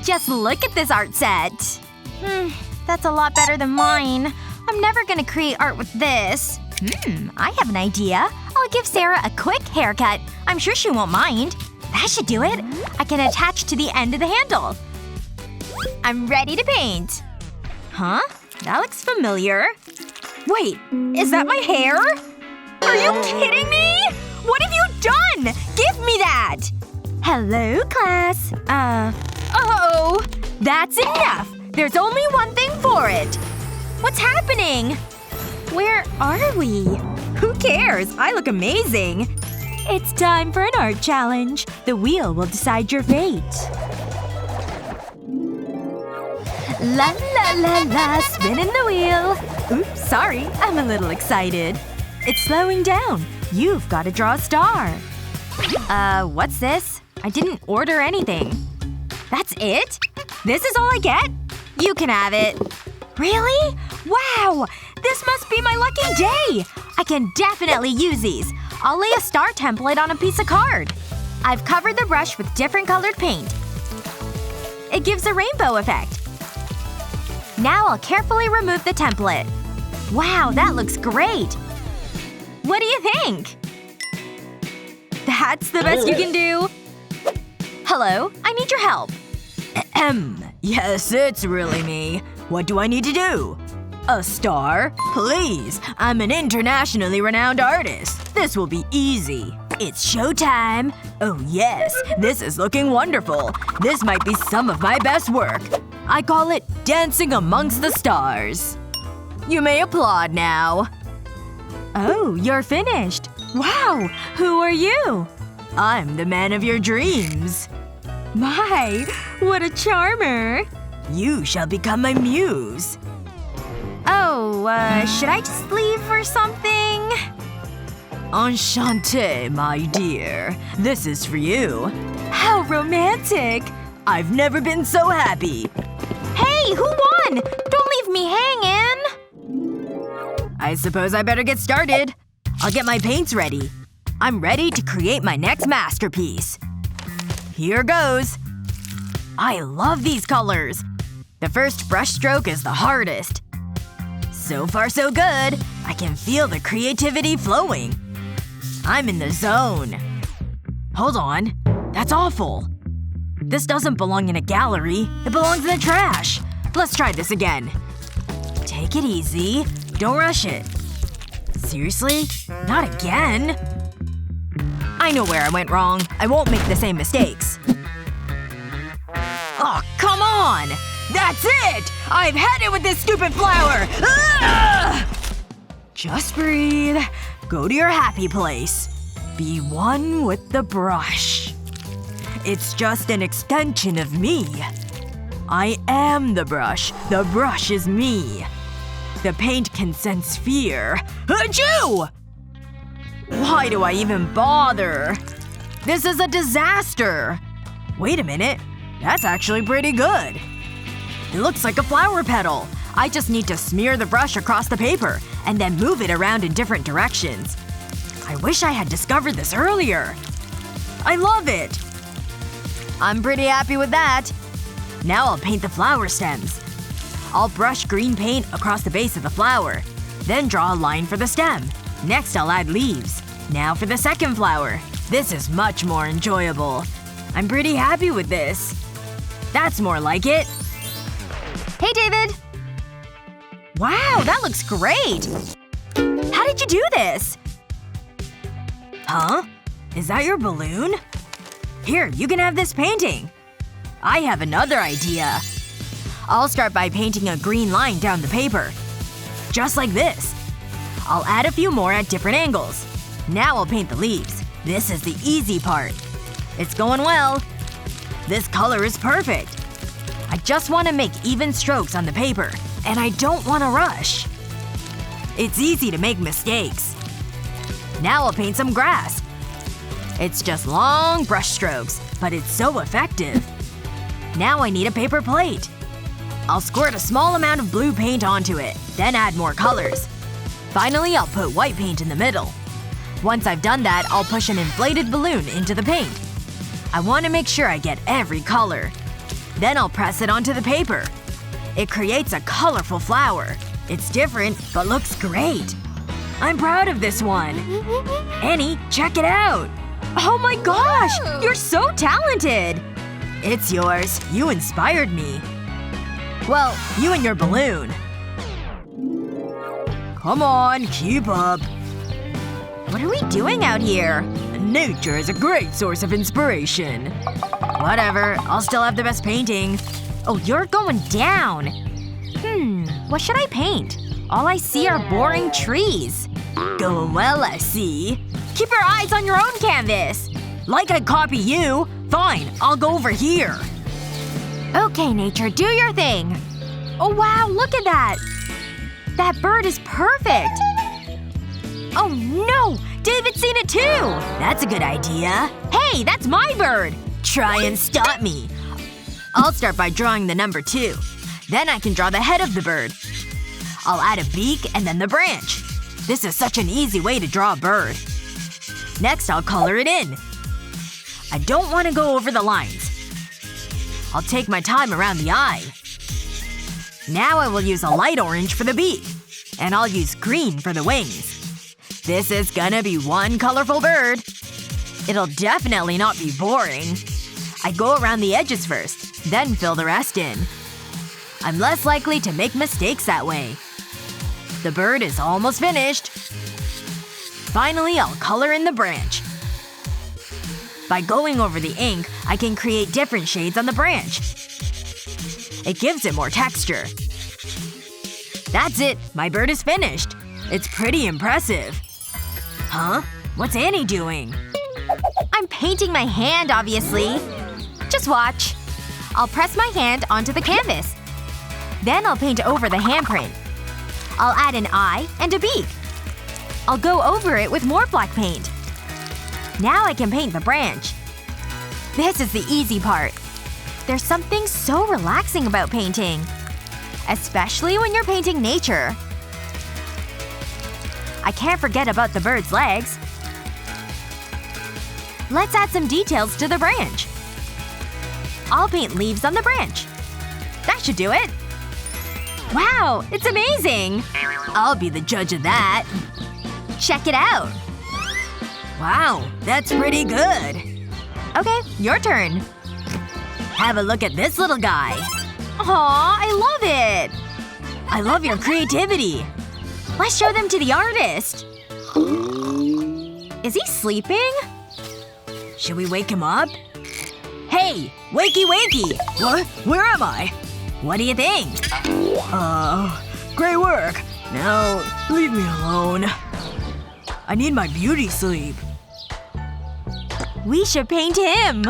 Just look at this art set. That's a lot better than mine. I'm never gonna create art with this. I have an idea. I'll give Sarah a quick haircut. I'm sure she won't mind. That should do it. I can attach to the end of the handle. I'm ready to paint. Huh? That looks familiar. Wait, is that my hair? Are you kidding me? What have you done? Give me that! Hello, class. Oh. That's enough. There's only one thing for it. What's happening? Where are we? Who cares? I look amazing. It's time for an art challenge. The wheel will decide your fate. La la la la, spinning the wheel. Oops, sorry. I'm a little excited. It's slowing down. You've got to draw a star. What's this? I didn't order anything. That's it? This is all I get? You can have it. Really? Wow! This must be my lucky day! I can definitely use these. I'll lay a star template on a piece of card. I've covered the brush with different colored paint. It gives a rainbow effect. Now I'll carefully remove the template. Wow, that looks great! What do you think? That's the best you can do? Hello? I need your help. Ahem. Yes, it's really me. What do I need to do? A star? Please. I'm an internationally renowned artist. This will be easy. It's showtime. Oh yes. This is looking wonderful. This might be some of my best work. I call it dancing amongst the stars. You may applaud now. Oh, you're finished. Wow. Who are you? I'm the man of your dreams. My, what a charmer. You shall become my muse. Oh, should I just leave or something? Enchanté, my dear. This is for you. How romantic. I've never been so happy. Hey, who won? Don't leave me hanging. I suppose I better get started. I'll get my paints ready. I'm ready to create my next masterpiece. Here goes. I love these colors. The first brushstroke is the hardest. So far so good. I can feel the creativity flowing. I'm in the zone. Hold on. That's awful. This doesn't belong in a gallery. It belongs in the trash. Let's try this again. Take it easy. Don't rush it. Seriously? Not again? I know where I went wrong. I won't make the same mistakes. Oh, come on! That's it! I've had it with this stupid flower! Ugh! Just breathe. Go to your happy place. Be one with the brush. It's just an extension of me. I am the brush. The brush is me. The paint can sense fear. Achoo! Why do I even bother? This is a disaster! Wait a minute. That's actually pretty good. It looks like a flower petal. I just need to smear the brush across the paper, and then move it around in different directions. I wish I had discovered this earlier. I love it! I'm pretty happy with that. Now I'll paint the flower stems. I'll brush green paint across the base of the flower. Then draw a line for the stem. Next I'll add leaves. Now for the second flower. This is much more enjoyable. I'm pretty happy with this. That's more like it. Hey, David! Wow, that looks great! How did you do this? Huh? Is that your balloon? Here, you can have this painting. I have another idea. I'll start by painting a green line down the paper. Just like this. I'll add a few more at different angles. Now I'll paint the leaves. This is the easy part. It's going well. This color is perfect. I just want to make even strokes on the paper. And I don't want to rush. It's easy to make mistakes. Now I'll paint some grass. It's just long brush strokes, but it's so effective. Now I need a paper plate. I'll squirt a small amount of blue paint onto it, then add more colors. Finally, I'll put white paint in the middle. Once I've done that, I'll push an inflated balloon into the paint. I want to make sure I get every color. Then I'll press it onto the paper. It creates a colorful flower. It's different, but looks great. I'm proud of this one. Annie, check it out! Oh my gosh! You're so talented! It's yours. You inspired me. Well, you and your balloon. Come on, keep up. What are we doing out here? Nature is a great source of inspiration. Whatever. I'll still have the best painting. Oh, you're going down. What should I paint? All I see are boring trees. Going well, I see. Keep your eyes on your own canvas. Like I'd copy you. Fine, I'll go over here. Okay, nature, do your thing. Oh wow, look at that. That bird is perfect. Oh no! David's seen it too! That's a good idea. Hey, that's my bird! Try and stop me. I'll start by drawing the number 2. Then I can draw the head of the bird. I'll add a beak and then the branch. This is such an easy way to draw a bird. Next, I'll color it in. I don't want to go over the lines. I'll take my time around the eye. Now I will use a light orange for the beak. And I'll use green for the wings. This is gonna be one colorful bird. It'll definitely not be boring. I go around the edges first, then fill the rest in. I'm less likely to make mistakes that way. The bird is almost finished. Finally, I'll color in the branch. By going over the ink, I can create different shades on the branch. It gives it more texture. That's it. My bird is finished. It's pretty impressive. Huh? What's Annie doing? I'm painting my hand, obviously. Just watch. I'll press my hand onto the canvas. Then I'll paint over the handprint. I'll add an eye and a beak. I'll go over it with more black paint. Now I can paint the branch. This is the easy part. There's something so relaxing about painting. Especially when you're painting nature. I can't forget about the bird's legs. Let's add some details to the branch. I'll paint leaves on the branch. That should do it. Wow, it's amazing! I'll be the judge of that. Check it out. Wow, that's pretty good. Okay, your turn. Have a look at this little guy. Aw, I love it! I love your creativity. Let's show them to the artist. Is he sleeping? Should we wake him up? Hey! Wakey wakey! What? Where am I? What do you think? Great work. Now, leave me alone. I need my beauty sleep. We should paint him!